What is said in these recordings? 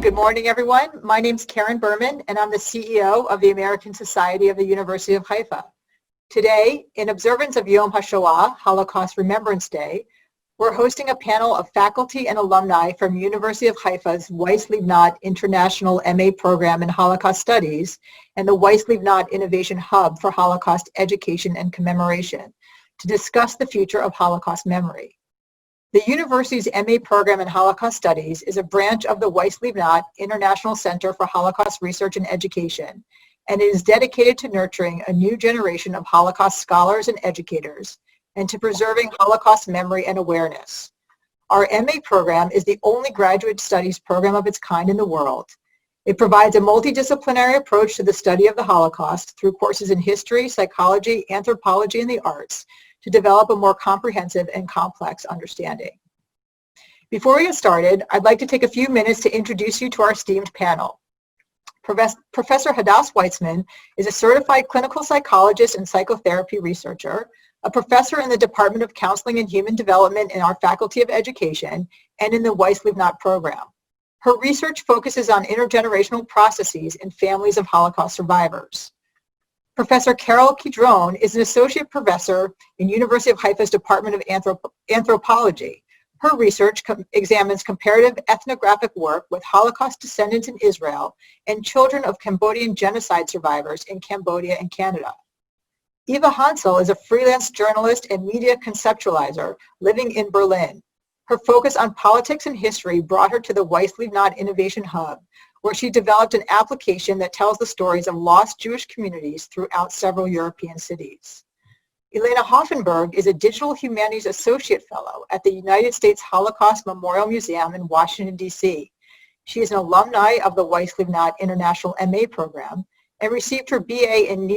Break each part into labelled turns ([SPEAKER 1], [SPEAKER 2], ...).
[SPEAKER 1] Good morning, everyone. My name is Karen Berman, and I'm the CEO of the American Society of the University of Haifa. Today, in observance of Yom HaShoah, Holocaust Remembrance Day, we're hosting a panel of faculty and alumni from University of Haifa's Weiss-Livnat International MA Program in Holocaust Studies and the Weiss-Livnat Innovation Hub for Holocaust Education and Commemoration to discuss the future of Holocaust memory. The university's MA program in Holocaust Studies is a branch of the Weiss-Livnat International Center for Holocaust Research and Education, and it is dedicated to nurturing a new generation of Holocaust scholars and educators and to preserving Holocaust memory and awareness. Our MA program is the only graduate studies program of its kind in the world. It provides a multidisciplinary approach to the study of the Holocaust through courses in history, psychology, anthropology, and the arts to develop a more comprehensive and complex understanding. Before we get started, I'd like to take a few minutes to introduce you to our esteemed panel. Professor Hadass Weitzman is a certified clinical psychologist and psychotherapy researcher, a professor in the Department of Counseling and Human Development in our Faculty of Education and in the Weiss-Livnat program. Her research focuses on intergenerational processes in families of Holocaust survivors. Professor Carol Cadrone is an associate professor in University of Haifa's Department of Anthropology. Her research examines comparative ethnographic work with Holocaust descendants in Israel and children of Cambodian genocide survivors in Cambodia and Canada. Eva Hansel is a freelance journalist and media conceptualizer living in Berlin. Her focus on politics and history brought her to the Weiss-Livnat Innovation Hub, where she developed an application that tells the stories of lost Jewish communities throughout several European cities. Elena Hoffenberg is a Digital Humanities Associate Fellow at the United States Holocaust Memorial Museum in Washington, D.C. She is an alumni of the Weiss-Livnat International MA program and received her BA in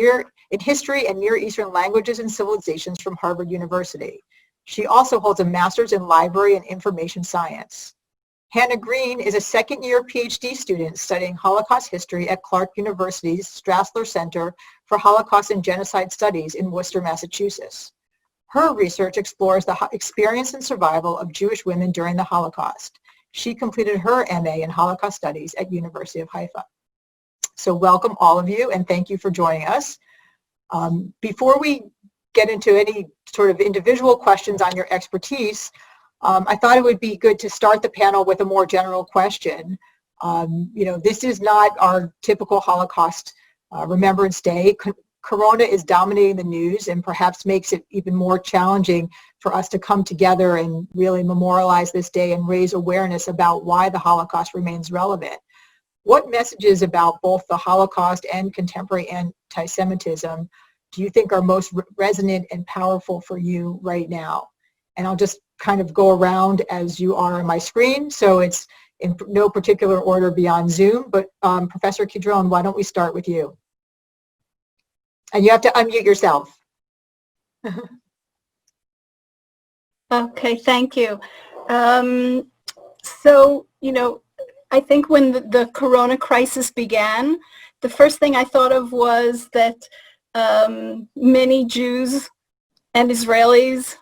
[SPEAKER 1] History and Near Eastern Languages and Civilizations from Harvard University. She also holds a master's in Library and Information Science. Hannah Green is a second-year PhD student studying Holocaust history at Clark University's Strassler Center for Holocaust and Genocide Studies in Worcester, Massachusetts. Her research explores the experience and survival of Jewish women during the Holocaust. She completed her MA in Holocaust Studies at University of Haifa. So welcome all of you, and thank you for joining us. Before we get into any sort of individual questions on your expertise, I thought it would be good to start the panel with a more general question. This is not our typical Holocaust Remembrance Day. Corona is dominating the news and perhaps makes it even more challenging for us to come together and really memorialize this day and raise awareness about why the Holocaust remains relevant. What messages about both the Holocaust and contemporary anti-Semitism do you think are most resonant and powerful for you right now? And I'll just kind of go around as you are on my screen, so it's in no particular order beyond Zoom, but Professor Cadrone, why don't we start with you? And you have to unmute yourself.
[SPEAKER 2] Okay, thank you. So, I think when the Corona crisis began, the first thing I thought of was that many Jews and Israelis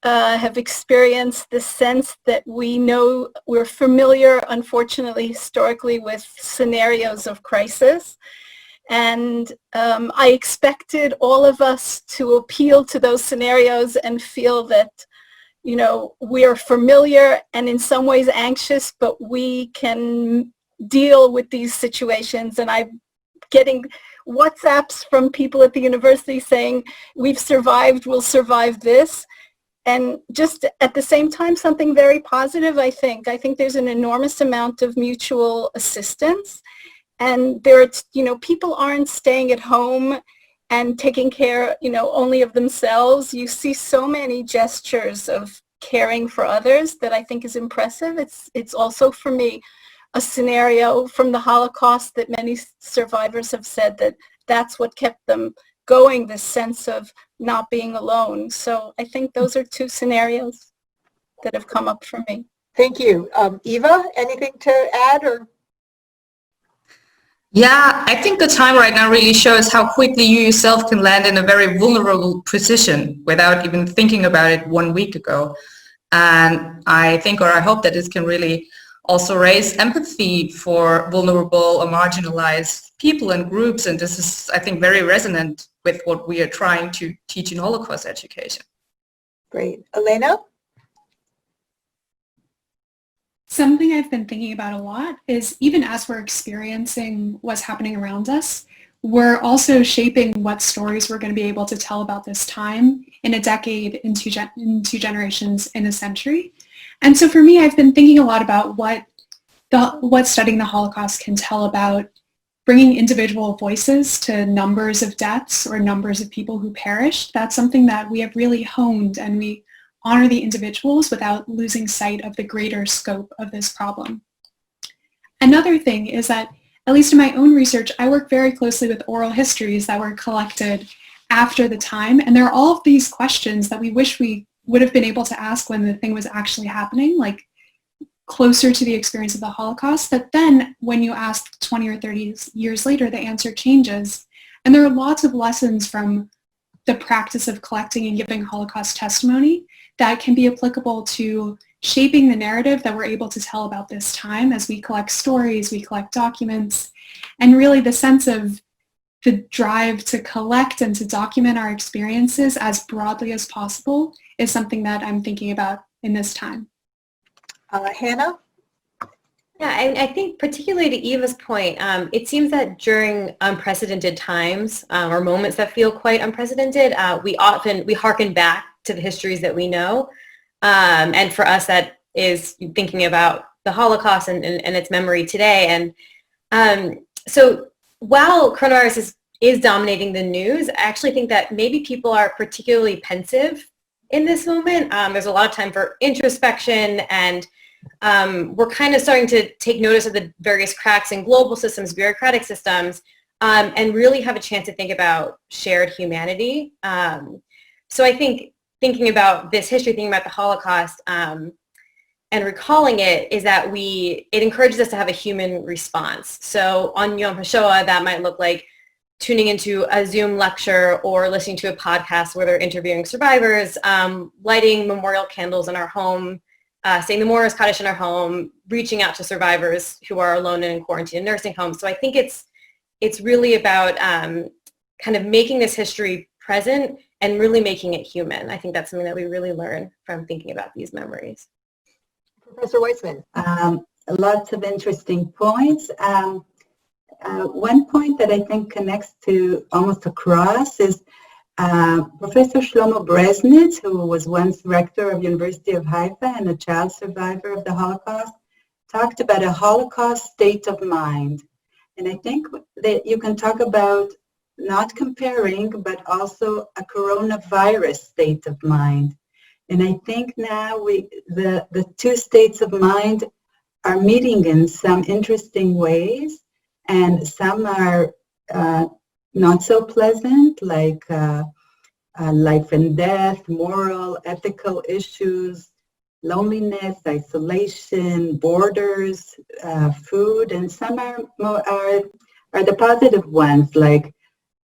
[SPEAKER 2] have experienced the sense that we're familiar, unfortunately, historically, with scenarios of crisis. And I expected all of us to appeal to those scenarios and feel that, we are familiar and in some ways anxious, but we can deal with these situations. And I'm getting WhatsApps from people at the university saying, we've survived, we'll survive this. And just at the same time, something very positive, I think. I think there's an enormous amount of mutual assistance. And people aren't staying at home and taking care, only of themselves. You see so many gestures of caring for others that I think is impressive. It's also, for me, a scenario from the Holocaust that many survivors have said that that's what kept them going, this sense of not being alone. So I think those are two scenarios that have come up for me.
[SPEAKER 1] Thank you. Eva, anything to add or?
[SPEAKER 3] Yeah, I think the time right now really shows how quickly you yourself can land in a very vulnerable position without even thinking about it 1 week ago. And I think, or I hope that this can really also raise empathy for vulnerable or marginalized people and groups. And this is, I think, very resonant with what we are trying to teach in Holocaust education.
[SPEAKER 1] Great. Elena?
[SPEAKER 4] Something I've been thinking about a lot is even as we're experiencing what's happening around us, we're also shaping what stories we're going to be able to tell about this time in a decade, in two generations, in a century. And so for me, I've been thinking a lot about what studying the Holocaust can tell about bringing individual voices to numbers of deaths or numbers of people who perished. That's something that we have really honed, and we honor the individuals without losing sight of the greater scope of this problem. Another thing is that, at least in my own research, I work very closely with oral histories that were collected after the time, and there are all of these questions that we wish we would have been able to ask when the thing was actually happening, like closer to the experience of the Holocaust, that then when you ask 20 or 30 years later, the answer changes. And there are lots of lessons from the practice of collecting and giving Holocaust testimony that can be applicable to shaping the narrative that we're able to tell about this time as we collect stories, we collect documents, and really the sense of the drive to collect and to document our experiences as broadly as possible is something that I'm thinking about in this time.
[SPEAKER 1] Hannah?
[SPEAKER 5] Yeah, I think particularly to Eva's point, it seems that during unprecedented times or moments that feel quite unprecedented, we hearken back to the histories that we know. And for us, that is thinking about the Holocaust and its memory today. And so while coronavirus is dominating the news, I actually think that maybe people are particularly pensive in this moment. There's a lot of time for introspection, and we're kind of starting to take notice of the various cracks in global systems, bureaucratic systems, and really have a chance to think about shared humanity. So I think thinking about this history, thinking about the Holocaust, and recalling it is that it encourages us to have a human response. So on Yom HaShoah, that might look like tuning into a Zoom lecture or listening to a podcast where they're interviewing survivors, lighting memorial candles in our home, saying the Moras Kaddish in our home, reaching out to survivors who are alone and in quarantine in nursing homes. So I think it's really about kind of making this history present and really making it human. I think that's something that we really learn from thinking about these memories.
[SPEAKER 1] Professor Weissman?
[SPEAKER 6] Lots of interesting points. One point that I think connects to almost across is Professor Shlomo Breznitz, who was once rector of University of Haifa and a child survivor of the Holocaust, talked about a Holocaust state of mind. And I think that you can talk about not comparing, but also a coronavirus state of mind. And I think now the two states of mind are meeting in some interesting ways, and some are not so pleasant, like life and death, moral, ethical issues, loneliness, isolation, borders, food, and some are the positive ones, like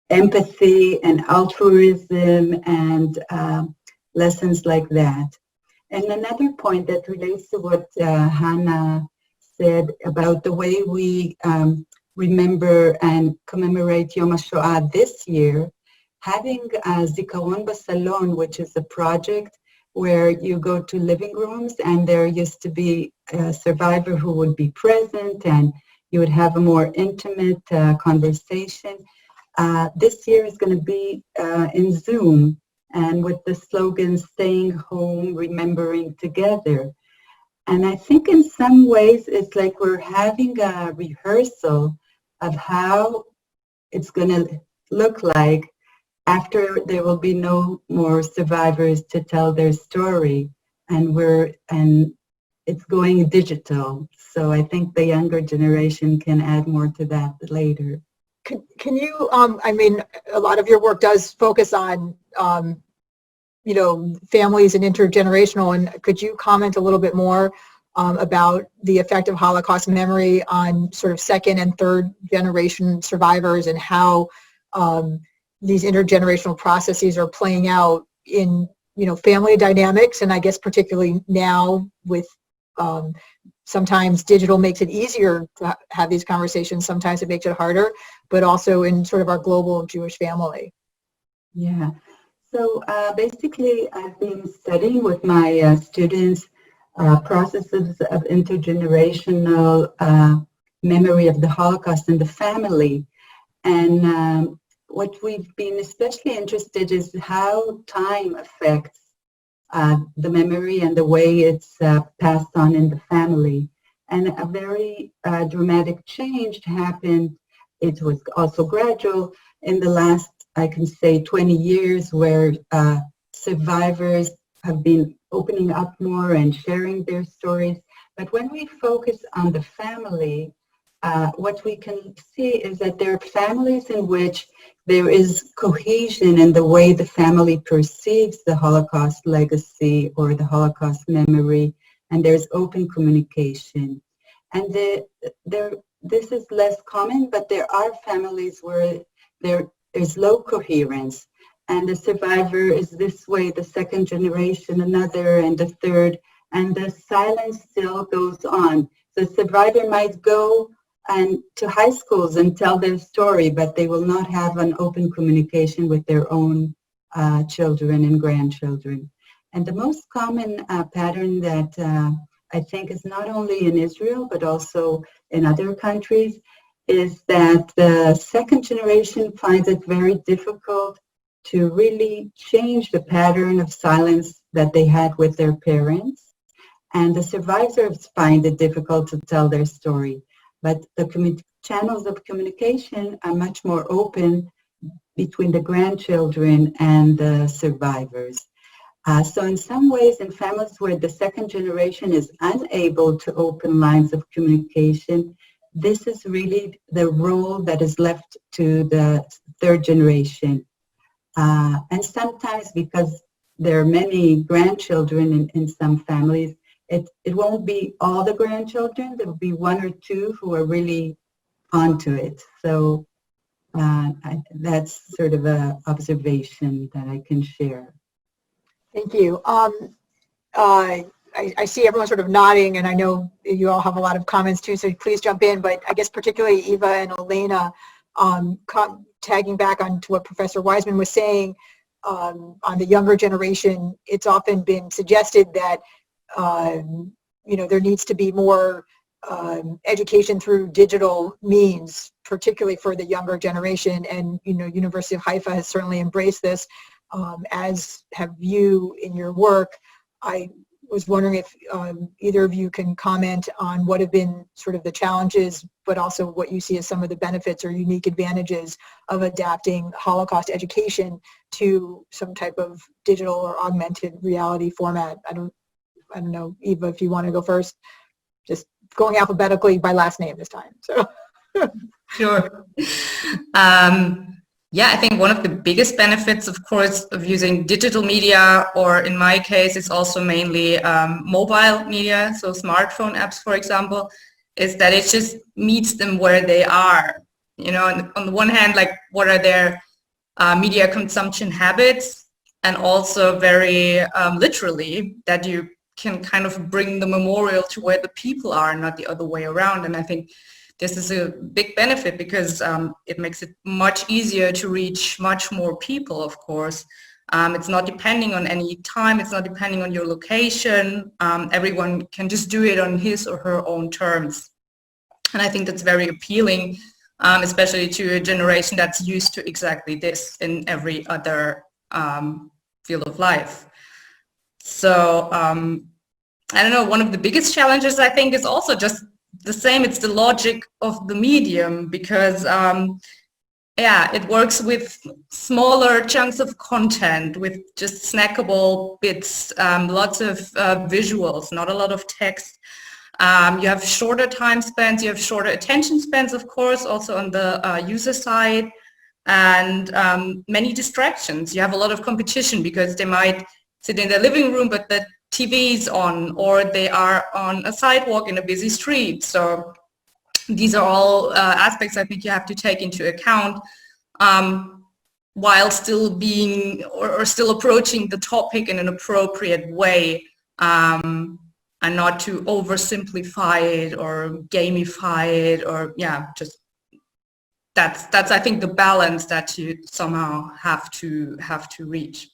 [SPEAKER 6] empathy and altruism and lessons like that. And another point that relates to what Hannah said about the way we remember and commemorate Yom HaShoah this year, having Zikaron Basalon, which is a project where you go to living rooms and there used to be a survivor who would be present and you would have a more intimate conversation. This year is going to be in Zoom, and with the slogan, staying home, remembering together. And I think in some ways it's like we're having a rehearsal of how it's going to look like after there will be no more survivors to tell their story, and it's going digital. So I think the younger generation can add more to that later.
[SPEAKER 1] Can you, I mean, a lot of your work does focus on, you know, families and intergenerational, and could you comment a little bit more about the effect of Holocaust memory on sort of second and third generation survivors and how these intergenerational processes are playing out in, you know, family dynamics, and I guess particularly now with sometimes digital makes it easier to have these conversations, sometimes it makes it harder, but also in sort of our global Jewish family.
[SPEAKER 6] Yeah. So basically, I've been studying with my students processes of intergenerational memory of the Holocaust in the family. And what we've been especially interested is how time affects the memory and the way it's passed on in the family. And a very dramatic change happened. It was also gradual in the last, I can say, 20 years, where survivors have been opening up more and sharing their stories. But when we focus on the family, what we can see is that there are families in which there is cohesion in the way the family perceives the Holocaust legacy or the Holocaust memory, and there's open communication. And this is less common, but there are families where there is low coherence, and the survivor is this way, the second generation another, and the third, and the silence still goes on. The survivor might go and to high schools and tell their story, but they will not have an open communication with their own children and grandchildren. And the most common pattern that I think is not only in Israel, but also in other countries, is that the second generation finds it very difficult to really change the pattern of silence that they had with their parents. And the survivors find it difficult to tell their story. But the channels of communication are much more open between the grandchildren and the survivors. So in some ways, in families where the second generation is unable to open lines of communication, this is really the role that is left to the third generation. And sometimes, because there are many grandchildren in some families, it won't be all the grandchildren. There will be one or two who are really onto it. So that's sort of an observation that I can share.
[SPEAKER 1] Thank you. I see everyone sort of nodding, and I know you all have a lot of comments too, so please jump in. But I guess particularly Eva and Elena, tagging back on to what Professor Weissman was saying on the younger generation, it's often been suggested that there needs to be more education through digital means, particularly for the younger generation. And University of Haifa has certainly embraced this, as have you in your work. I was wondering if either of you can comment on what have been sort of the challenges, but also what you see as some of the benefits or unique advantages of adapting Holocaust education to some type of digital or augmented reality format. I don't know, Eva, if you want to go first. Just going alphabetically by last name this time. So.
[SPEAKER 3] Sure. Yeah, I think one of the biggest benefits, of course, of using digital media, or in my case, it's also mainly mobile media, so smartphone apps, for example, is that it just meets them where they are. And on the one hand, like, what are their media consumption habits, and also very literally that you can kind of bring the memorial to where the people are, not the other way around. And I think this is a big benefit because it makes it much easier to reach much more people, of course. It's not depending on any time, it's not depending on your location. Everyone can just do it on his or her own terms. And I think that's very appealing, especially to a generation that's used to exactly this in every other field of life. So, I don't know, one of the biggest challenges, I think, is also just the same. It's the logic of the medium, because it works with smaller chunks of content, with just snackable bits, lots of visuals, not a lot of text. You have shorter time spans, you have shorter attention spans, of course, also on the user side, and many distractions. You have a lot of competition because they might sit in their living room, but the TV's on, or they are on a sidewalk in a busy street. So these are all aspects I think you have to take into account while still being or still approaching the topic in an appropriate way. and not to oversimplify it or gamify it, or just that's I think the balance that you somehow have to reach.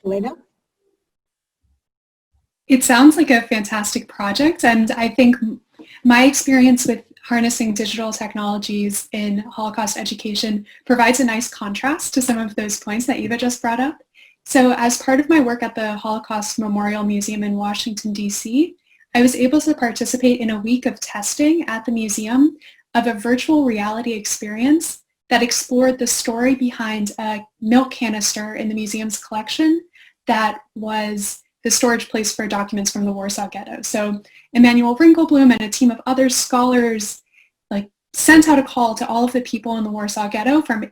[SPEAKER 1] Elena?
[SPEAKER 4] It sounds like a fantastic project, and I think my experience with harnessing digital technologies in Holocaust education provides a nice contrast to some of those points that Eva just brought up. So as part of my work at the Holocaust Memorial Museum in Washington, D.C., I was able to participate in a week of testing at the museum of a virtual reality experience that explored the story behind a milk canister in the museum's collection that was the storage place for documents from the Warsaw Ghetto. So Emanuel Ringelblum and a team of other scholars sent out a call to all of the people in the Warsaw Ghetto from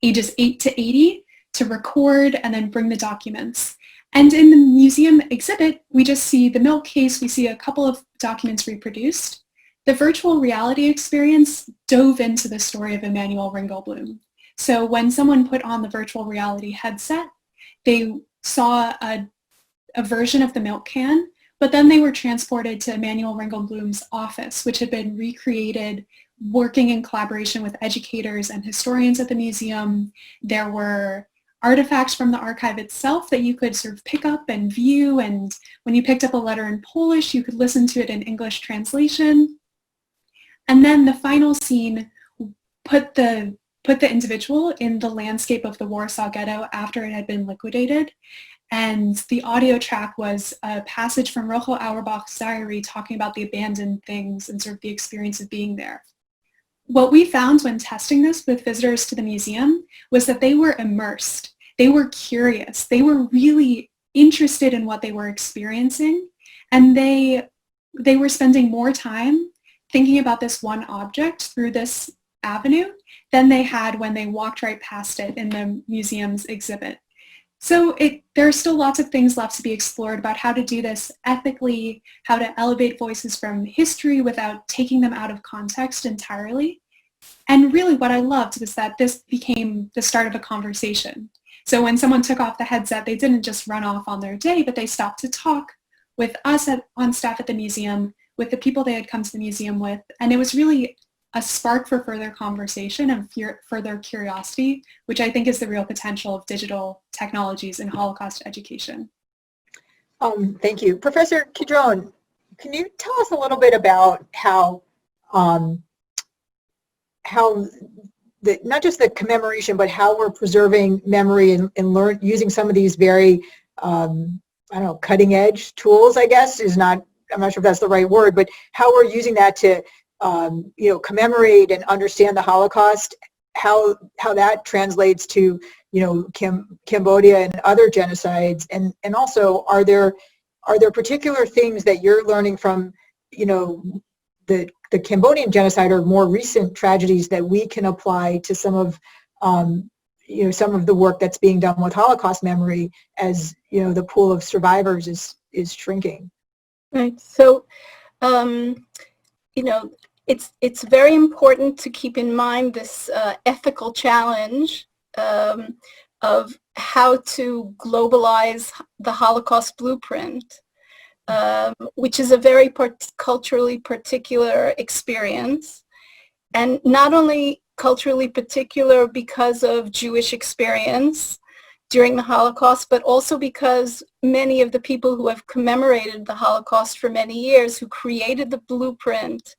[SPEAKER 4] ages 8 to 80 to record and then bring the documents. And in the museum exhibit, we just see the milk case, we see a couple of documents reproduced. The virtual reality experience dove into the story of Emanuel Ringelblum. So when someone put on the virtual reality headset, they saw a version of the milk can, but then they were transported to Emanuel Ringelblum's office, which had been recreated working in collaboration with educators and historians at the museum. There were artifacts from the archive itself that you could sort of pick up and view, and when you picked up a letter in Polish, you could listen to it in English translation. And then the final scene put the individual in the landscape of the Warsaw Ghetto after it had been liquidated. And the audio track was a passage from Rochel Auerbach's diary talking about the abandoned things and sort of the experience of being there. What we found when testing this with visitors to the museum was that they were immersed. They were curious. They were really interested in what they were experiencing. And they were spending more time thinking about this one object through this avenue than they had when they walked right past it in the museum's exhibit. So there are still lots of things left to be explored about how to do this ethically, how to elevate voices from history without taking them out of context entirely. And really what I loved was that this became the start of a conversation. So when someone took off the headset, they didn't just run off on their day, but they stopped to talk with us on staff at the museum, with the people they had come to the museum with. And it was really a spark for further conversation and further curiosity, which I think is the real potential of digital technologies in Holocaust education.
[SPEAKER 1] Thank you. Professor Cadrone, can you tell us a little bit about how not just the commemoration, but how we're preserving memory and using some of these very, cutting edge tools, I guess, I'm not sure if that's the right word, but how we're using that to commemorate and understand the Holocaust, how that translates to, Cambodia and other genocides, and also are there particular things that you're learning from, the Cambodian genocide or more recent tragedies that we can apply to some of the work that's being done with Holocaust memory as, the pool of survivors is shrinking?
[SPEAKER 2] Right. So, it's very important to keep in mind this ethical challenge of how to globalize the Holocaust blueprint, which is a very culturally particular experience, and not only culturally particular because of Jewish experience during the Holocaust, but also because many of the people who have commemorated the Holocaust for many years, who created the blueprint,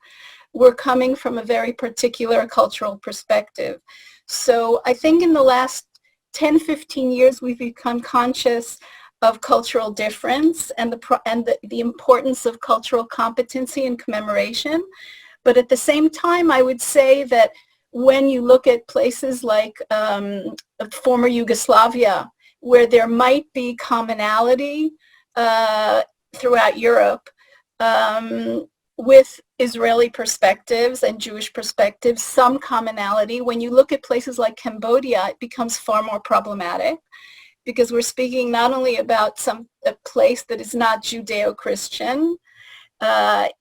[SPEAKER 2] were coming from a very particular cultural perspective. So I think in the last 10, 15 years, we've become conscious of cultural difference and the importance of cultural competency and commemoration. But at the same time, I would say that when you look at places like former Yugoslavia, where there might be commonality throughout Europe with Israeli perspectives and Jewish perspectives, some commonality. When you look at places like Cambodia, it becomes far more problematic because we're speaking not only about a place that is not Judeo-Christian.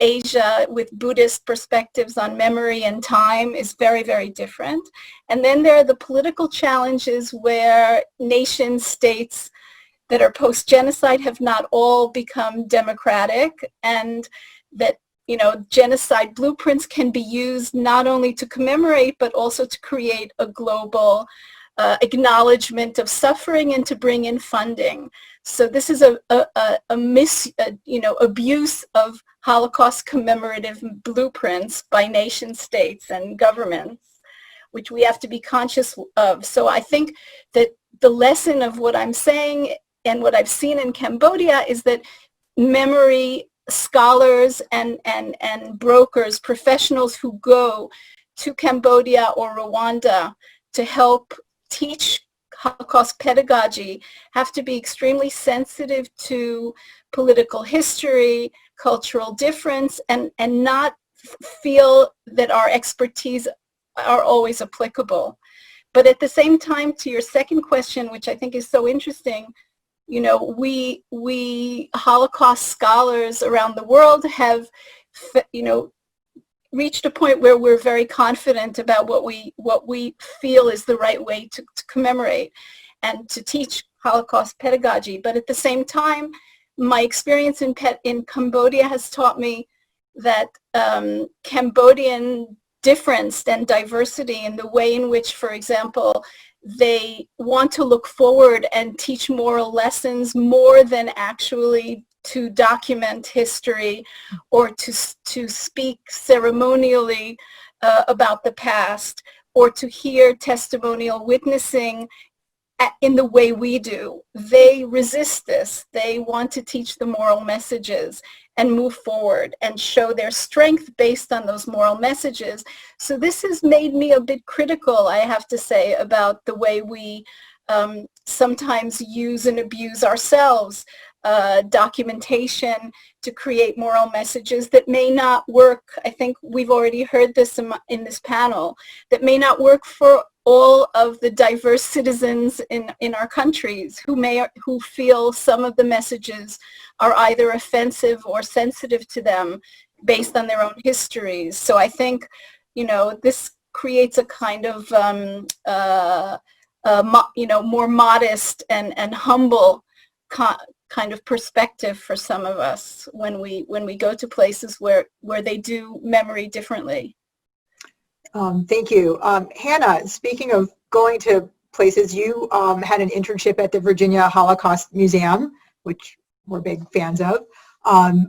[SPEAKER 2] Asia with Buddhist perspectives on memory and time is very, very different. And then there are the political challenges where nation states that are post-genocide have not all become democratic, and that, you know, genocide blueprints can be used not only to commemorate, but also to create a global acknowledgement of suffering and to bring in funding. So this is a abuse of Holocaust commemorative blueprints by nation states and governments, which we have to be conscious of. So I think that the lesson of what I'm saying and what I've seen in Cambodia is that memory scholars and brokers, professionals who go to Cambodia or Rwanda to help teach Holocaust pedagogy have to be extremely sensitive to political history, cultural difference, and not feel that our expertise are always applicable. But at the same time, to your second question, which I think is so interesting, you know, we Holocaust scholars around the world have, you know, reached a point where we're very confident about what we feel is the right way to commemorate and to teach Holocaust pedagogy. But at the same time, my experience in Cambodia has taught me that Cambodian difference and diversity in the way in which, for example, they want to look forward and teach moral lessons more than actually to document history or to speak ceremonially about the past, or to hear testimonial witnessing in the way we do. They resist this. They want to teach the moral messages and move forward and show their strength based on those moral messages. So this has made me a bit critical, I have to say, about the way we sometimes use and abuse ourselves documentation to create moral messages that may not work. I think we've already heard this in this panel, that may not work for all of the diverse citizens in our countries who feel some of the messages are either offensive or sensitive to them based on their own histories. So I think, you know, this creates a kind of more modest and humble kind of perspective for some of us when we go to places where they do memory differently.
[SPEAKER 1] Thank you. Hannah, speaking of going to places, you had an internship at the Virginia Holocaust Museum, which we're big fans of,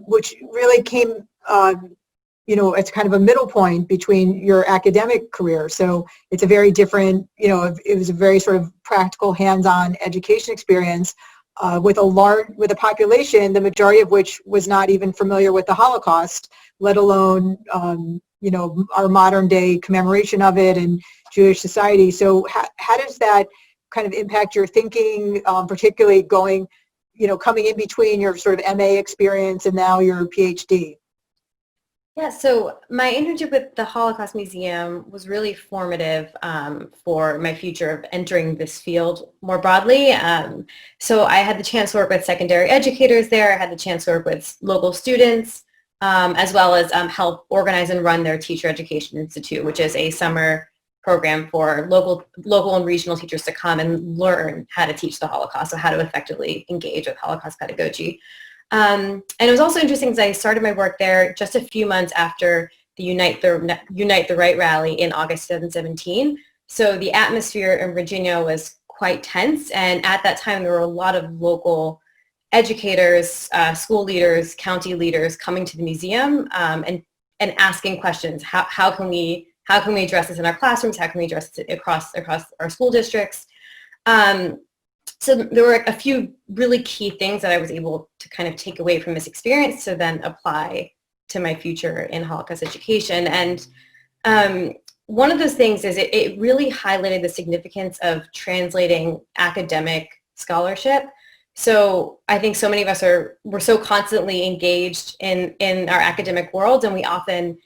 [SPEAKER 1] which really came, it's kind of a middle point between your academic career. So it's a very different, it was a very sort of practical, hands-on education experience with a population, the majority of which was not even familiar with the Holocaust, let alone our modern day commemoration of it and Jewish society. So how does that kind of impact your thinking, particularly coming in between your sort of MA experience and now your PhD?
[SPEAKER 5] Yeah, so my internship with the Holocaust Museum was really formative for my future of entering this field more broadly. So I had the chance to work with secondary educators there. I had the chance to work with local students, as well as help organize and run their Teacher Education Institute, which is a summer program for local and regional teachers to come and learn how to teach the Holocaust, so how to effectively engage with Holocaust pedagogy. And it was also interesting because I started my work there just a few months after the Unite the Right rally in August 2017. So the atmosphere in Virginia was quite tense, and at that time there were a lot of local educators, school leaders, county leaders coming to the museum and asking questions. How can we address this in our classrooms? How can we address it across our school districts? So there were a few really key things that I was able to kind of take away from this experience to then apply to my future in Holocaust education. And one of those things is it really highlighted the significance of translating academic scholarship. So I think so many of us we're so constantly engaged in our academic world, and we often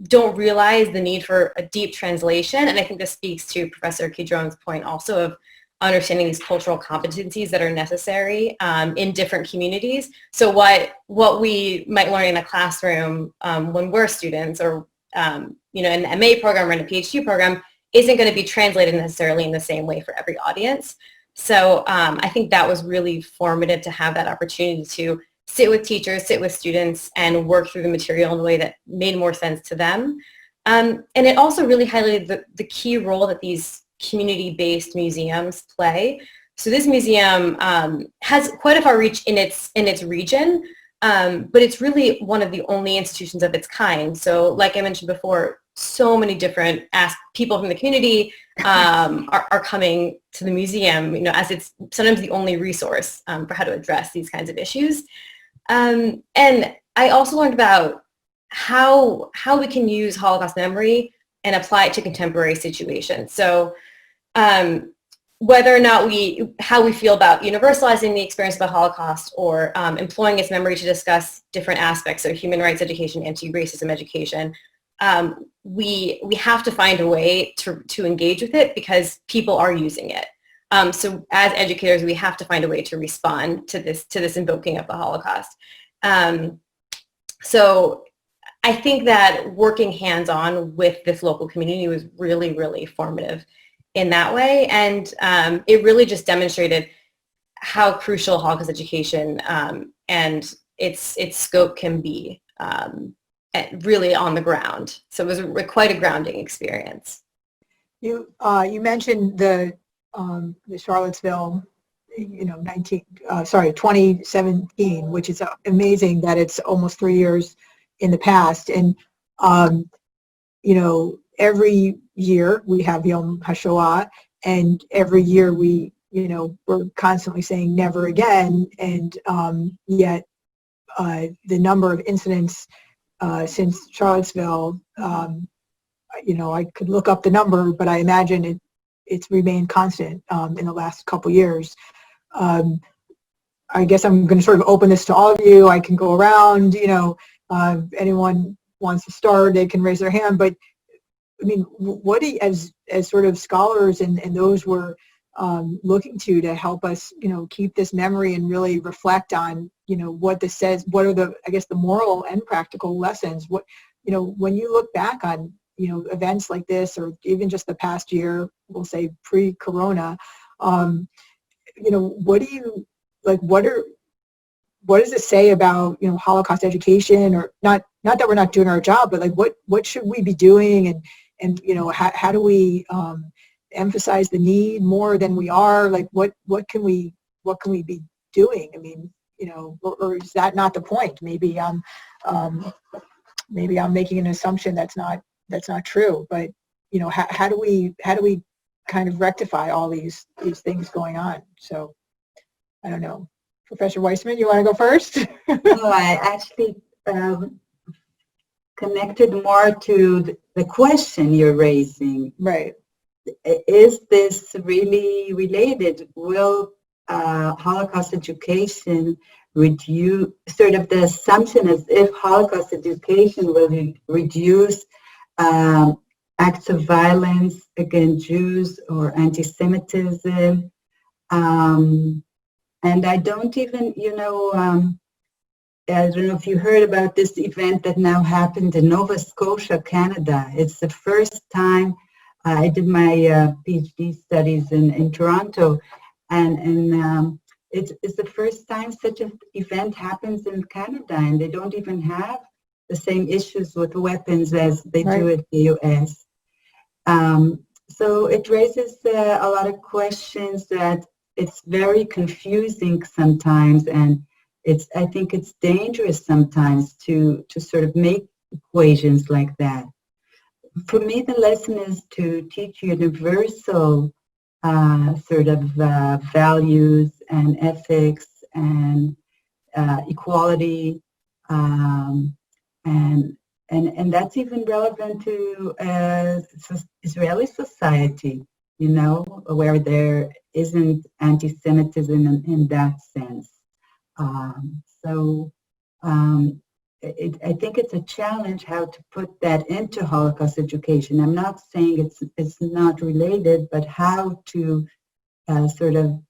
[SPEAKER 5] don't realize the need for a deep translation. And I think this speaks to Professor Cadrone's point also of understanding these cultural competencies that are necessary in different communities. So what we might learn in a classroom when we're students, or in the MA program or in a PhD program, isn't going to be translated necessarily in the same way for every audience. So I think that was really formative to have that opportunity to sit with teachers, sit with students, and work through the material in a way that made more sense to them. And it also really highlighted the key role that these community-based museums play. So this museum has quite a far reach in its region, but it's really one of the only institutions of its kind. So like I mentioned before, so many different people from the community are coming to the museum, as it's sometimes the only resource for how to address these kinds of issues. And I also learned about how we can use Holocaust memory and apply it to contemporary situations. So whether or not how we feel about universalizing the experience of the Holocaust or employing its memory to discuss different aspects of human rights education, anti-racism education, we have to find a way to engage with it because people are using it. So as educators, we have to find a way to respond to this invoking of the Holocaust. So I think that working hands-on with this local community was really, really formative in that way. And it really just demonstrated how crucial Holocaust education and its scope can be really on the ground. So it was quite a grounding experience.
[SPEAKER 1] You mentioned the Charlottesville, 2017, which is amazing that it's almost 3 years in the past. And, every year we have Yom HaShoah, and every year we're constantly saying never again. And yet the number of incidents since Charlottesville, I could look up the number, but I imagine it's remained constant in the last couple years. I guess I'm going to sort of open this to all of you. I can go around, if anyone wants to start, they can raise their hand. But I mean, what do you, as sort of scholars and those we're looking to help us, keep this memory and really reflect on, what this says, what are the moral and practical lessons? What, when you look back on, events like this, or even just the past year, we'll say pre-corona, what do you, what does it say about, Holocaust education, or not that we're not doing our job, but what should we be doing, and how do we emphasize the need more than we are? What can we be doing? I mean, or is that not the point? Maybe I'm making an assumption that's not true, but how do we kind of rectify all these things going on? So I don't know. Professor Weissman, you want to go first?
[SPEAKER 6] No, I actually connected more to the question you're raising.
[SPEAKER 1] Right.
[SPEAKER 6] Is this really related? Will Holocaust education reduce, sort of the assumption as if Holocaust education will reduce acts of violence against Jews or anti-Semitism? And I don't even, I don't know if you heard about this event that now happened in Nova Scotia, Canada. It's the first time I did my PhD studies in Toronto, and it's the first time such an event happens in Canada, and they don't even have the same issues with weapons as they do in the U.S. So it raises a lot of questions that it's very confusing sometimes, and I think it's dangerous sometimes to sort of make equations like that. For me, the lesson is to teach universal sort of values and ethics and equality, and that's even relevant to Israeli society, where there isn't anti-Semitism in that sense. I think it's a challenge how to put that into Holocaust education. I'm not saying it's not related, but how to sort of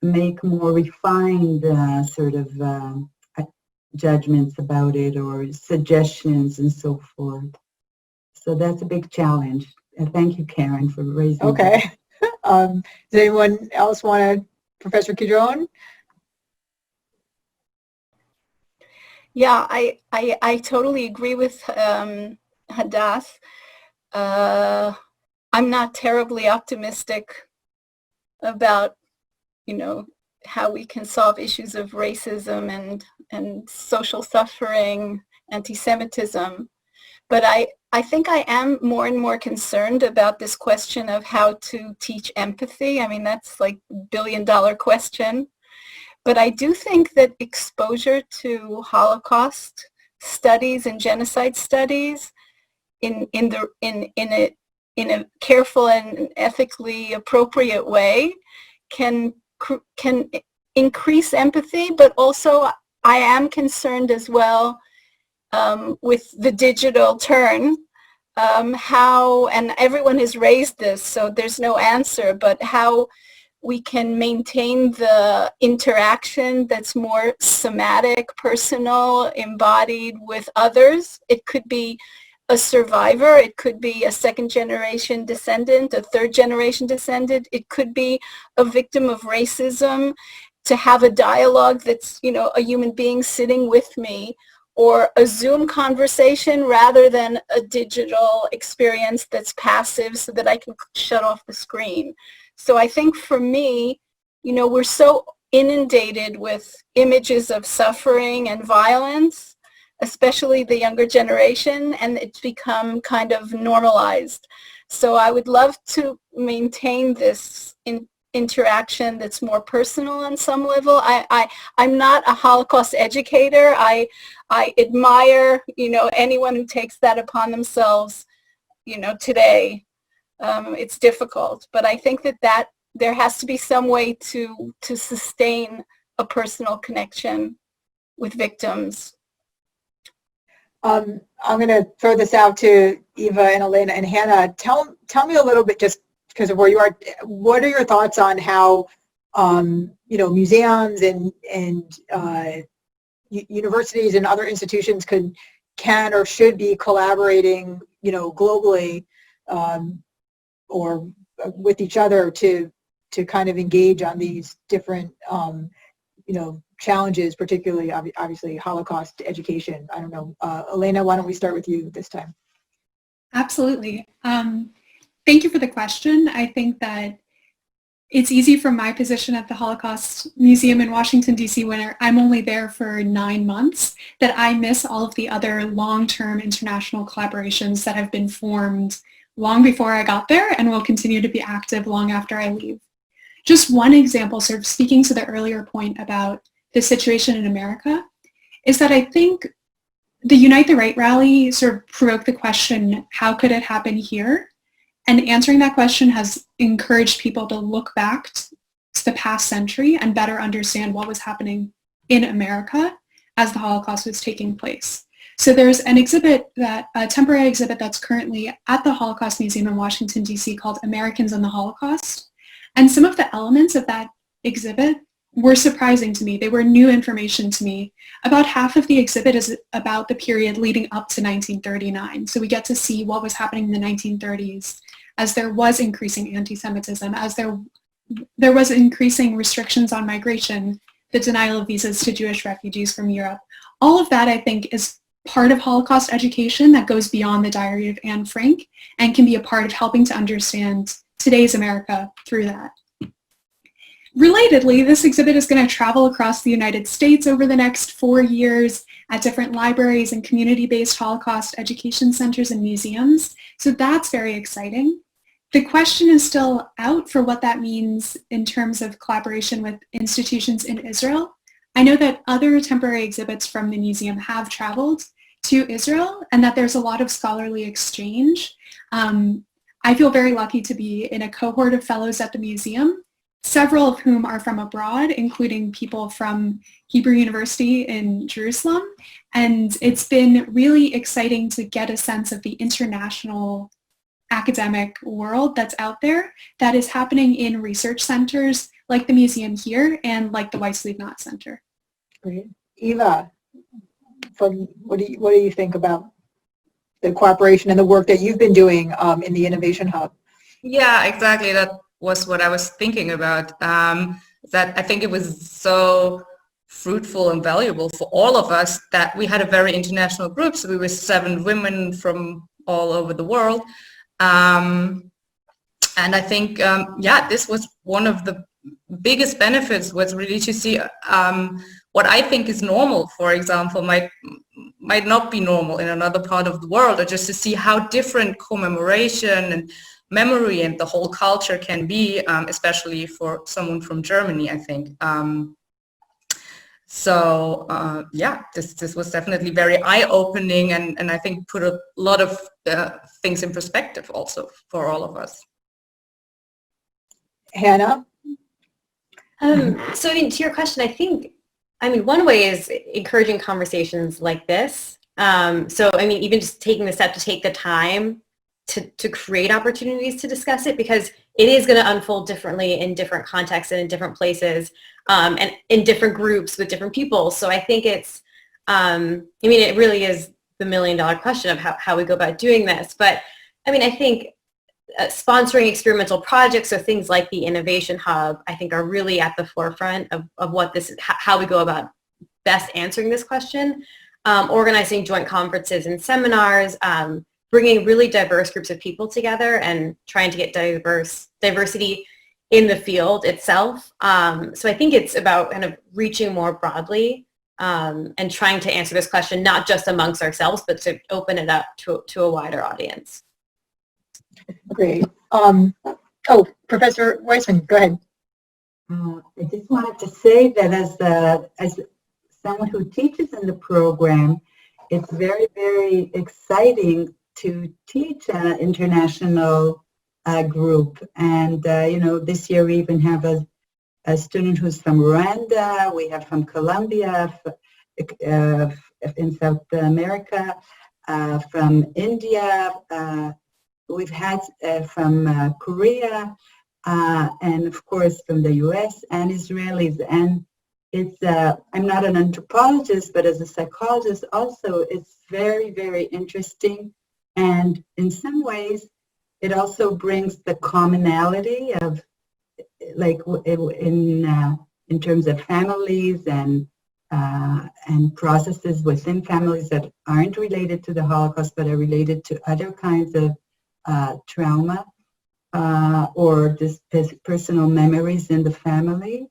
[SPEAKER 6] make more refined sort of judgments about it, or suggestions and so forth. So that's a big challenge. Thank you, Karen, for raising
[SPEAKER 1] Okay. Does anyone else want to, Professor Cadrone?
[SPEAKER 2] Yeah, I totally agree with Hadass. I'm not terribly optimistic about, how we can solve issues of racism and social suffering, anti-Semitism. But I think I am more and more concerned about this question of how to teach empathy. I mean, that's like a billion-dollar question. But I do think that exposure to Holocaust studies and genocide studies in a careful and ethically appropriate way can increase empathy, but also I am concerned as well with the digital turn, how, and everyone has raised this, so there's no answer, but how we can maintain the interaction that's more somatic, personal, embodied with others. It could be a survivor, it could be a second-generation descendant, a third-generation descendant, it could be a victim of racism, to have a dialogue that's, a human being sitting with me, or a Zoom conversation rather than a digital experience that's passive so that I can shut off the screen. So I think for me, we're so inundated with images of suffering and violence, especially the younger generation, and it's become kind of normalized. So I would love to maintain this interaction that's more personal on some level. I'm not a Holocaust educator. I admire, anyone who takes that upon themselves, today. It's difficult, but I think that there has to be some way to sustain a personal connection with victims.
[SPEAKER 1] I'm going to throw this out to Eva and Elena and Hannah. Tell me a little bit, just because of where you are, what are your thoughts on how, museums and universities and other institutions can or should be collaborating, globally, or with each other to kind of engage on these different, challenges, particularly obviously Holocaust education. I don't know. Elena, why don't we start with you this time?
[SPEAKER 4] Absolutely. Thank you for the question. I think that it's easy from my position at the Holocaust Museum in Washington, D.C., when I'm only there for 9 months, that I miss all of the other long-term international collaborations that have been formed long before I got there and will continue to be active long after I leave. Just one example, sort of speaking to the earlier point about the situation in America, is that I think the Unite the Right rally sort of provoked the question, how could it happen here? And answering that question has encouraged people to look back to the past century and better understand what was happening in America as the Holocaust was taking place. So there's an exhibit, a temporary exhibit that's currently at the Holocaust Museum in Washington, D.C. called Americans and the Holocaust. And some of the elements of that exhibit were surprising to me. They were new information to me. About half of the exhibit is about the period leading up to 1939. So we get to see what was happening in the 1930s as there was increasing anti-Semitism, as there was increasing restrictions on migration, the denial of visas to Jewish refugees from Europe. All of that, I think, is part of Holocaust education that goes beyond the Diary of Anne Frank and can be a part of helping to understand today's America through that. Relatedly, this exhibit is going to travel across the United States over the next 4 years at different libraries and community-based Holocaust education centers and museums. So that's very exciting. The question is still out for what that means in terms of collaboration with institutions in Israel. I know that other temporary exhibits from the museum have traveled to Israel and that there's a lot of scholarly exchange. I feel very lucky to be in a cohort of fellows at the museum, several of whom are from abroad, including people from Hebrew University in Jerusalem. And it's been really exciting to get a sense of the international academic world that's out there that is happening in research centers like the museum here and like the Weiss-Livnat Center.
[SPEAKER 1] Great. Eva, what do you think about the cooperation and the work that you've been doing in the Innovation Hub?
[SPEAKER 3] Yeah, exactly. That was what I was thinking about, that I think it was so fruitful and valuable for all of us that we had a very international group. So we were 7 women from all over the world. And I think, this was one of the biggest benefits, was really to see what I think is normal, for example, might not be normal in another part of the world, or just to see how different commemoration and memory and the whole culture can be, especially for someone from Germany, I think. This was definitely very eye-opening, and I think put a lot of things in perspective also for all of us.
[SPEAKER 1] Hannah?
[SPEAKER 5] So to your question, I think, one way is encouraging conversations like this. Even just taking the step to take the time to create opportunities to discuss it, because it is going to unfold differently in different contexts and in different places, and in different groups with different people. So I think it's, it really is the $1 million question of how we go about doing this. But I think sponsoring experimental projects, or things like the Innovation Hub, I think are really at the forefront of what this is, how we go about best answering this question. Organizing joint conferences and seminars, bringing really diverse groups of people together and trying to get diversity in the field itself. So I think it's about kind of reaching more broadly, and trying to answer this question, not just amongst ourselves, but to open it up to a wider audience.
[SPEAKER 1] Great. Professor Weissman, go ahead.
[SPEAKER 6] I just wanted to say that as someone who teaches in the program, it's very, very exciting to teach an international group. And, this year we even have a student who's from Rwanda, we have from Colombia, in South America, from India, we've had from Korea, and of course from the US and Israelis. And it's, I'm not an anthropologist, but as a psychologist also, it's very, very interesting. And in some ways, it also brings the commonality of, like, in terms of families and processes within families that aren't related to the Holocaust, but are related to other kinds of trauma, or just personal memories in the family.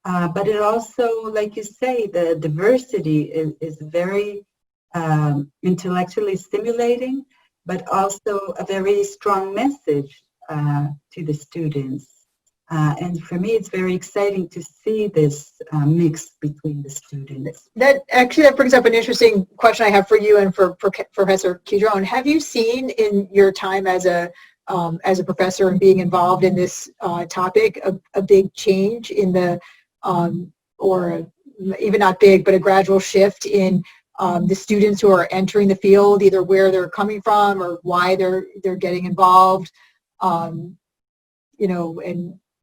[SPEAKER 6] But it also, like you say, the diversity is very intellectually stimulating, but also a very strong message to the students. And for me, it's very exciting to see this mix between the students.
[SPEAKER 1] That brings up an interesting question I have for you and for Professor Cadrone. Have you seen in your time as a professor and being involved in this topic a big change in the, or even not big, but a gradual shift in the students who are entering the field, either where they're coming from or why they're getting involved,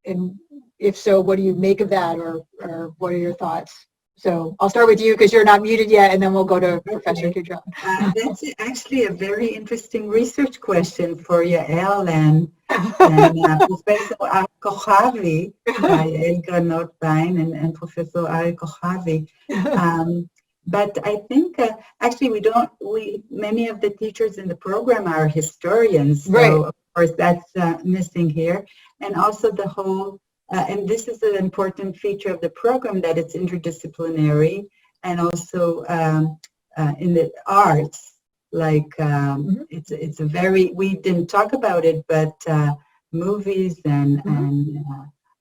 [SPEAKER 1] and if so, what do you make of that, or what are your thoughts? So I'll start with you because you're not muted yet, and then we'll go to Professor Cadrone.
[SPEAKER 6] That's actually a very interesting research question for Yael and Professor Ari Kochavi, Yael Granot-Bein and Professor Ari Kochavi. But I think actually many of the teachers in the program are historians, so right. Of course that's missing here. And also the whole, and this is an important feature of the program, that it's interdisciplinary, and also in the arts, like it's a very, we didn't talk about it, but movies and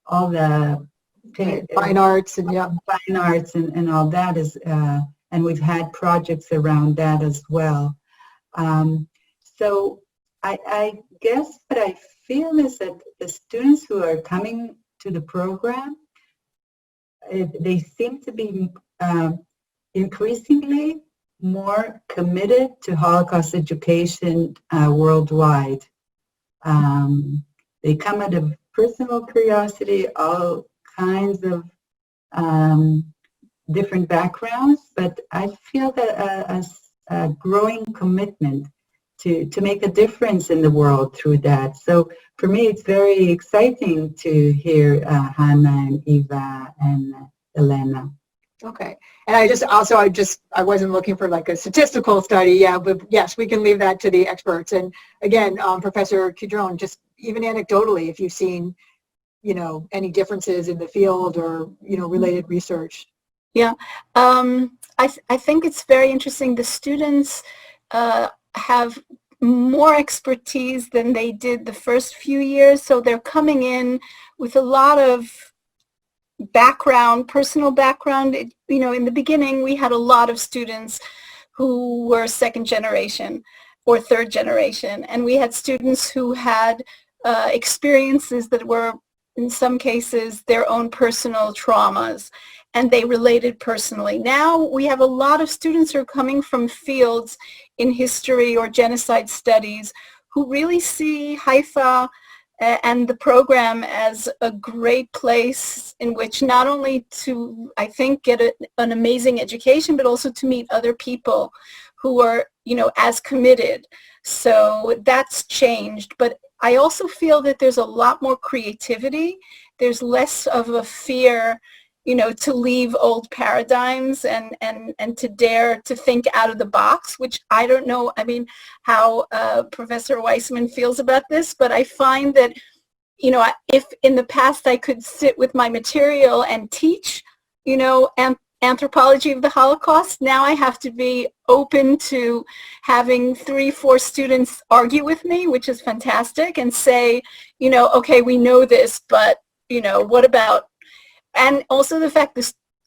[SPEAKER 6] all the
[SPEAKER 1] fine arts and
[SPEAKER 6] fine arts and all that is, and we've had projects around that as well. So I guess what I feel is that the students who are coming to the program, they seem to be increasingly more committed to Holocaust education worldwide. They come out of personal curiosity, all kinds of different backgrounds, but I feel that a growing commitment to make a difference in the world through that. So for me, it's very exciting to hear Hannah and Eva and Elena.
[SPEAKER 1] Okay. And I wasn't looking for like a statistical study, yeah, but yes, we can leave that to the experts. And again, Professor Cadrone, just even anecdotally, if you've seen, any differences in the field or, related research.
[SPEAKER 2] Yeah, I think it's very interesting. The students have more expertise than they did the first few years, so they're coming in with a lot of background, personal background. In the beginning, we had a lot of students who were second generation or third generation, and we had students who had experiences that were, in some cases, their own personal traumas, and they related personally. Now we have a lot of students who are coming from fields in history or genocide studies who really see Haifa and the program as a great place in which not only to, I think, get an amazing education, but also to meet other people who are, as committed. So that's changed. But I also feel that there's a lot more creativity. There's less of a fear, to leave old paradigms and to dare to think out of the box, which I don't know, how Professor Weissman feels about this, but I find that, if in the past I could sit with my material and teach, anthropology of the Holocaust, now I have to be open to having 3-4 students argue with me, which is fantastic, and say, okay, we know this, but, what about, and also the fact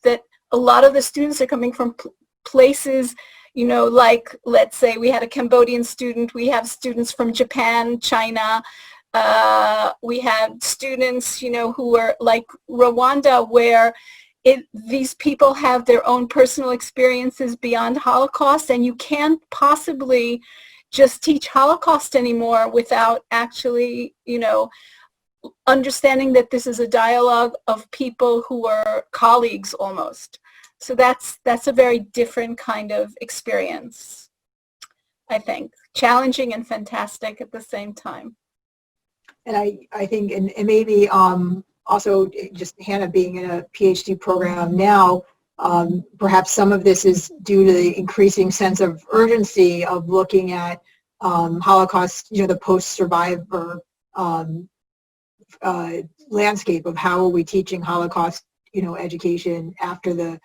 [SPEAKER 2] that a lot of the students are coming from places, like, let's say we had a Cambodian student, we have students from Japan, China, we had students, who are like Rwanda, where these people have their own personal experiences beyond Holocaust, and you can't possibly just teach Holocaust anymore without actually, understanding that this is a dialogue of people who are colleagues almost. So that's a very different kind of experience, I think. Challenging and fantastic at the same time.
[SPEAKER 1] And I think, and maybe also just Hannah being in a PhD program now, perhaps some of this is due to the increasing sense of urgency of looking at Holocaust, the post-survivor landscape of how are we teaching Holocaust, education after the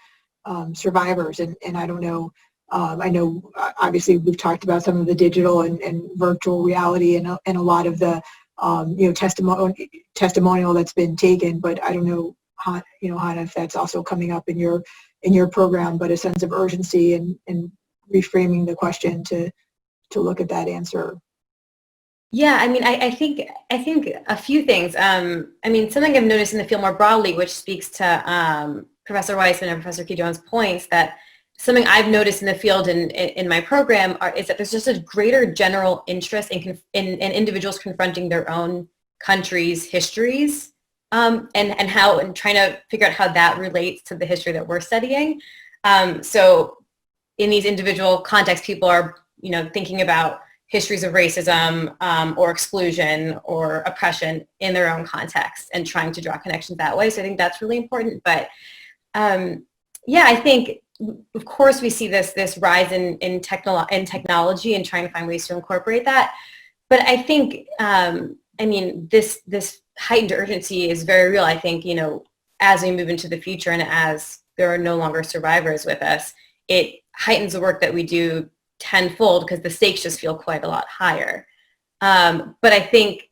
[SPEAKER 1] survivors. And I don't know, I know obviously we've talked about some of the digital and virtual reality and a lot of the testimonial that's been taken, but I don't know, Hannah, if that's also coming up in your program, but a sense of urgency and reframing the question to look at that answer.
[SPEAKER 5] Yeah, I think a few things. Something I've noticed in the field more broadly, which speaks to Professor Weissman and Professor Cadrone's points, that something I've noticed in the field in my program is that there's just a greater general interest in individuals confronting their own country's histories and trying to figure out how that relates to the history that we're studying. So in these individual contexts, people are thinking about histories of racism or exclusion or oppression in their own context and trying to draw connections that way. So I think that's really important. But I think, of course, we see this rise in technology and trying to find ways to incorporate that. But I think, this heightened urgency is very real. I think, as we move into the future and as there are no longer survivors with us, it heightens the work that we do tenfold because the stakes just feel quite a lot higher. But I think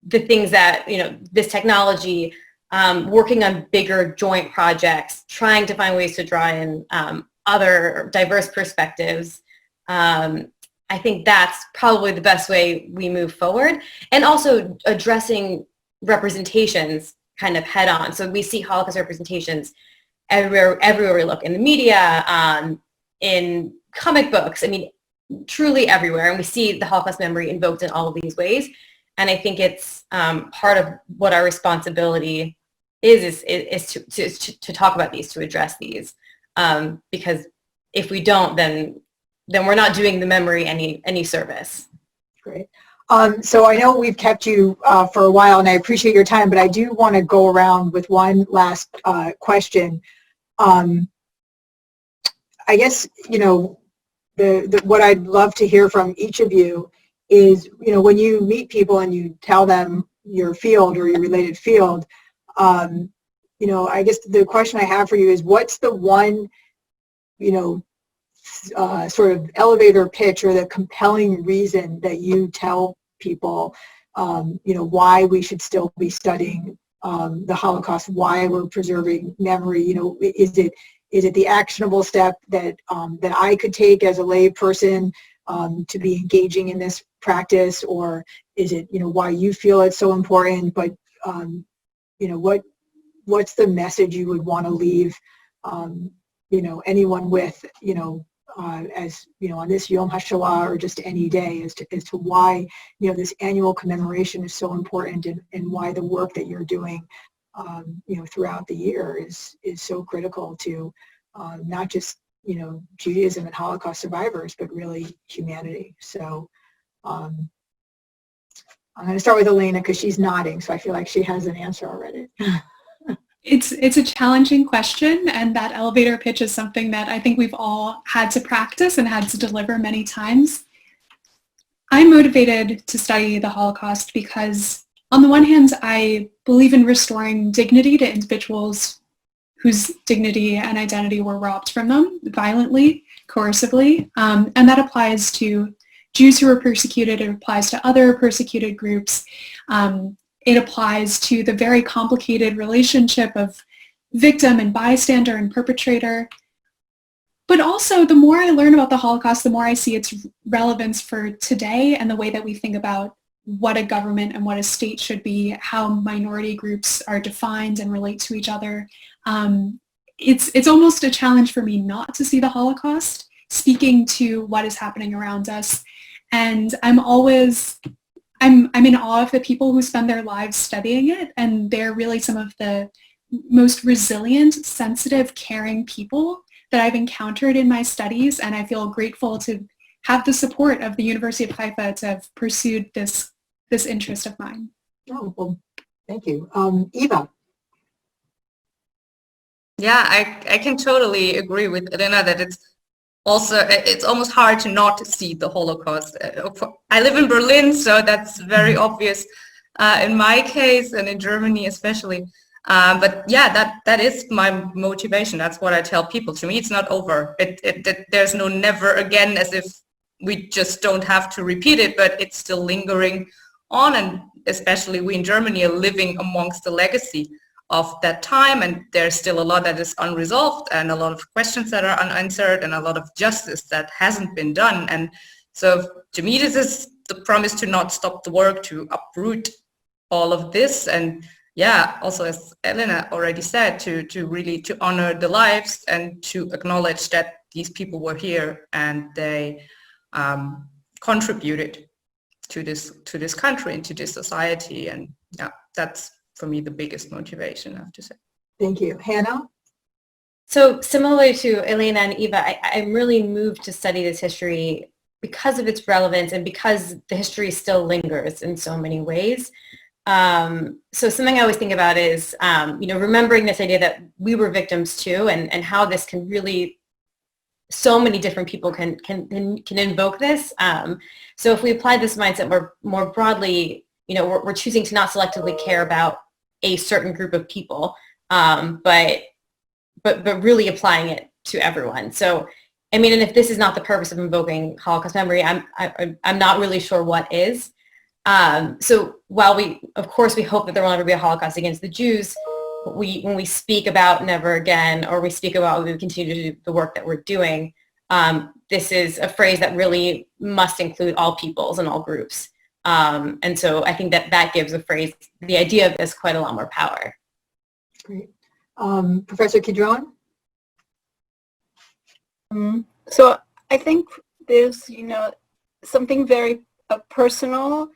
[SPEAKER 5] the things that, this technology, working on bigger joint projects, trying to find ways to draw in other diverse perspectives, I think that's probably the best way we move forward. And also addressing representations kind of head on. So we see Holocaust representations everywhere we look, in the media, in comic books, truly everywhere. And we see the Holocaust memory invoked in all of these ways. And I think it's part of what our responsibility is to talk about these, to address these. Because if we don't, then we're not doing the memory any service.
[SPEAKER 1] Great. So I know we've kept you for a while, and I appreciate your time, but I do want to go around with one last question. I guess, what I'd love to hear from each of you is, when you meet people and you tell them your field or your related field, I guess the question I have for you is, what's the one, sort of elevator pitch or the compelling reason that you tell people, why we should still be studying the Holocaust, why we're preserving memory? Is it the actionable step that I could take as a lay person to be engaging in this practice, or is it why you feel it's so important? But what's the message you would want to leave anyone with as on this Yom HaShoah or just any day as to why this annual commemoration is so important, and why the work that you're doing throughout the year is so critical to not just Judaism and Holocaust survivors, but really humanity. So I'm going to start with Elena because she's nodding, so I feel like she has an answer already.
[SPEAKER 4] It's a challenging question, and that elevator pitch is something that I think we've all had to practice and had to deliver many times. I'm motivated to study the Holocaust because, on the one hand, I believe in restoring dignity to individuals whose dignity and identity were robbed from them violently, coercively, and that applies to Jews who were persecuted. It applies to other persecuted groups. It applies to the very complicated relationship of victim and bystander and perpetrator. But also, the more I learn about the Holocaust, the more I see its relevance for today and the way that we think about what a government and what a state should be, how minority groups are defined and relate to each other. It's almost a challenge for me not to see the Holocaust speaking to what is happening around us. And I'm in awe of the people who spend their lives studying it, and they're really some of the most resilient, sensitive, caring people that I've encountered in my studies, and I feel grateful to have the support of the University of Haifa to have pursued this interest of mine.
[SPEAKER 1] Oh, well, thank you. Eva.
[SPEAKER 3] Yeah, I can totally agree with Elena that it's almost hard to not see the Holocaust. I live in Berlin, so that's very obvious in my case, and in Germany especially. But yeah, that is my motivation. That's what I tell people. To me, it's not over. There's no never again, as if we just don't have to repeat it, but it's still lingering on, and especially we in Germany are living amongst the legacy of that time, and there's still a lot that is unresolved, and a lot of questions that are unanswered, and a lot of justice that hasn't been done. And so to me, this is the promise to not stop the work, to uproot all of this, and yeah, also as Elena already said, to really to honor the lives and to acknowledge that these people were here and they contributed to this country and to this society. And yeah, that's for me the biggest motivation, I have to say.
[SPEAKER 1] Thank you. Hannah?
[SPEAKER 5] So similarly to Elena and Eva, I'm really moved to study this history because of its relevance and because the history still lingers in so many ways. So something I always think about is, remembering this idea that we were victims too, and how this can really, so many different people can invoke this. So if we apply this mindset more broadly, we're choosing to not selectively care about a certain group of people, but really applying it to everyone. So, I mean, and if this is not the purpose of invoking Holocaust memory, I'm not really sure what is. So while we hope that there will never be a Holocaust against the Jews, when we speak about never again, or we speak about we continue to do the work that we're doing, this is a phrase that really must include all peoples and all groups. And so I think that gives the idea of this quite a lot more power.
[SPEAKER 1] Great. Professor Cadrone?
[SPEAKER 2] So I think there's, something very personal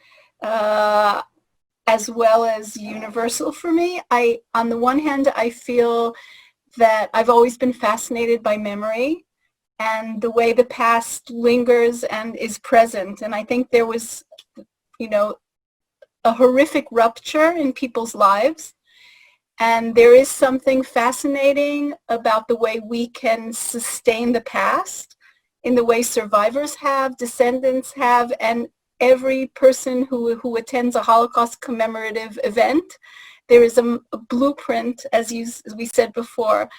[SPEAKER 2] as well as universal for me. On the one hand, I feel that I've always been fascinated by memory, and the way the past lingers and is present. And I think there was, you know, a horrific rupture in people's lives. And there is something fascinating about the way we can sustain the past in the way survivors have, descendants have, and every person who attends a Holocaust commemorative event. There is a blueprint, as we said before,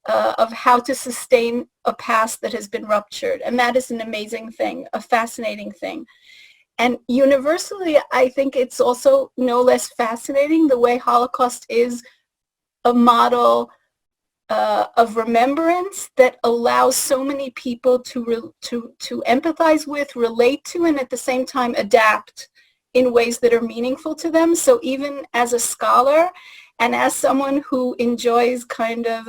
[SPEAKER 2] of how to sustain a past that has been ruptured. And that is an amazing thing, a fascinating thing. And universally, I think it's also no less fascinating the way Holocaust is a model of remembrance that allows so many people to empathize with, relate to, and at the same time adapt in ways that are meaningful to them. So even as a scholar and as someone who enjoys kind of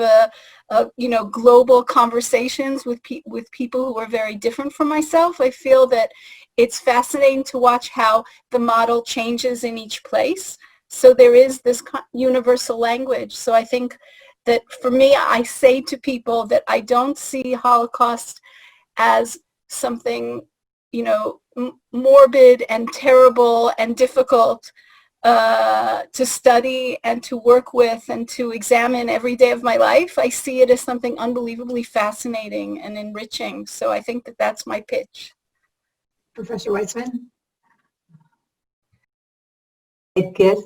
[SPEAKER 2] you know, global conversations with people who are very different from myself, I feel that it's fascinating to watch how the model changes in each place. So there is this universal language. So I think that for me, I say to people that I don't see Holocaust as something, you know, morbid and terrible and difficult to study and to work with and to examine every day of my life. I see it as something unbelievably fascinating and enriching. So I think that that's my pitch.
[SPEAKER 1] Professor Weiss-Livnat?
[SPEAKER 6] I guess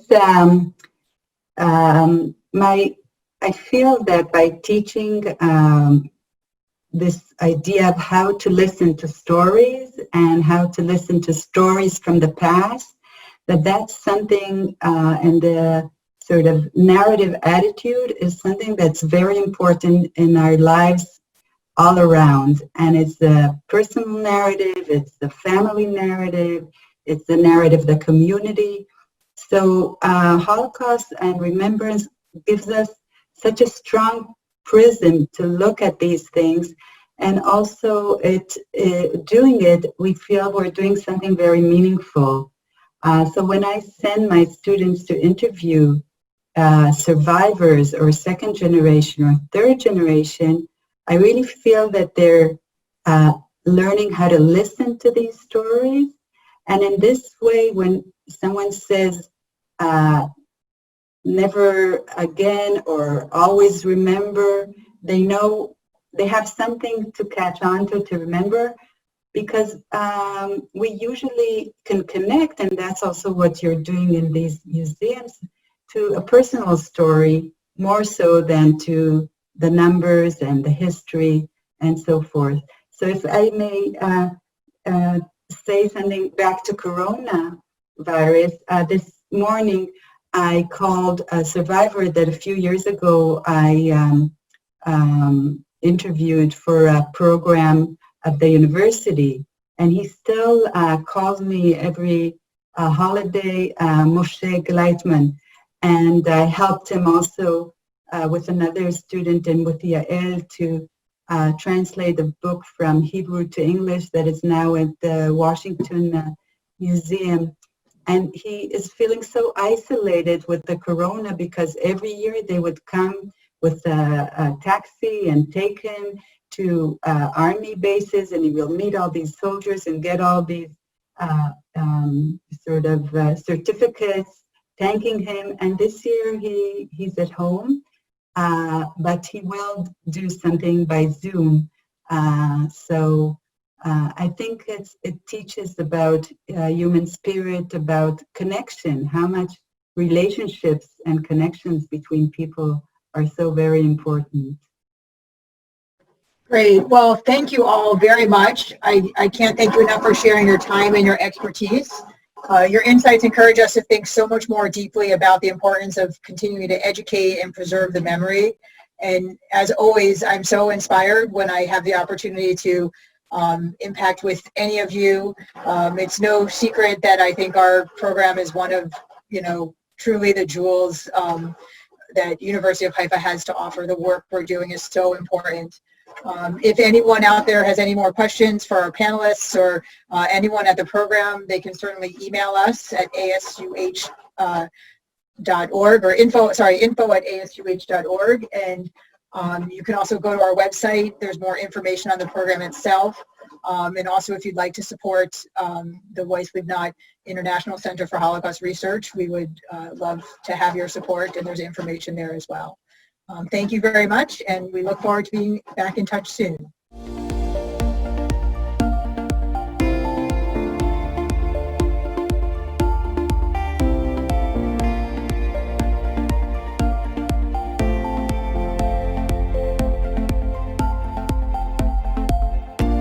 [SPEAKER 6] I feel that by teaching this idea of how to listen to stories and how to listen to stories from the past, that's something, and the sort of narrative attitude is something that's very important in our lives all around. And it's the personal narrative, it's the family narrative, it's the narrative of the community. So Holocaust and remembrance gives us such a strong prism to look at these things. And also doing it, we feel we're doing something very meaningful. So when I send my students to interview survivors or second generation or third generation, I really feel that they're learning how to listen to these stories. And in this way, when someone says never again or always remember, they know they have something to catch on to remember, because we usually can connect, and that's also what you're doing in these museums, to a personal story more so than to the numbers and the history and so forth. So if I may say something back to coronavirus, this morning I called a survivor that a few years ago I interviewed for a program at the university, and he still calls me every holiday, Moshe Gleitman, and I helped him also with another student and with Yael to translate the book from Hebrew to English that is now at the Washington Museum. And he is feeling so isolated with the corona, because every year they would come with a taxi and take him to army bases, and he will meet all these soldiers and get all these sort of certificates thanking him. And this year he's at home, but he will do something by Zoom. So I think it teaches about human spirit, about connection, how much relationships and connections between people are so very important.
[SPEAKER 1] Great. Well, thank you all very much. I can't thank you enough for sharing your time and your expertise. Your insights encourage us to think so much more deeply about the importance of continuing to educate and preserve the memory. And as always, I'm so inspired when I have the opportunity to impact with any of you. It's no secret that I think our program is one of, truly the jewels that University of Haifa has to offer. The work we're doing is so important. If anyone out there has any more questions for our panelists or anyone at the program, they can certainly email us at asuh.org or info@asuh.org. And You can also go to our website. There's more information on the program itself. And also, if you'd like to support the Weiss-Livnat International Center for Holocaust Research, we would love to have your support, and there's information there as well. Thank you very much, and we look forward to being back in touch soon.